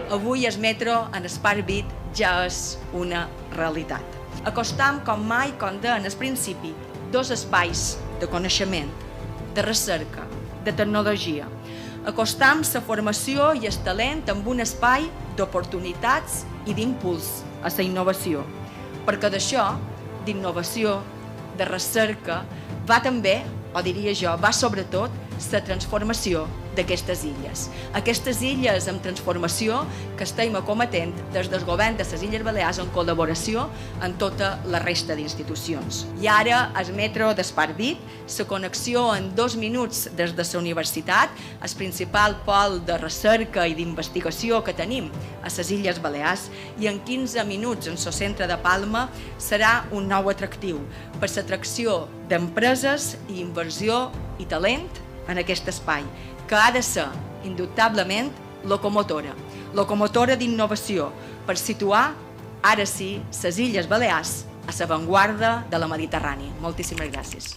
Avui el metro en Sparkbit ja és una realitat. Acostam, com mai, com deien al principi, dos espais de coneixement, de recerca, de tecnologia. Acostam la formació i el talent amb un espai d'oportunitats i d'impuls a la innovació. Perquè d'això, d'innovació, de recerca, va també, o diria jo, va sobretot la transformació d'aquestes illes. Aquestes illes amb transformació que estem acometent des del govern de les Illes Balears en col·laboració amb tota la resta d'institucions. I ara, el metro de Sparkbit, la connexió en 2 minuts des de la universitat, el principal pol de recerca i d'investigació que tenim a les Illes Balears, i en 15 minuts en el centre de Palma serà un nou atractiu per l'atracció d'empreses i inversió i talent en aquest espai, que ha de ser, indubtablement, locomotora d'innovació per situar, ara sí, les Illes Balears a l'avantguarda de la Mediterrània. Moltíssimes gràcies.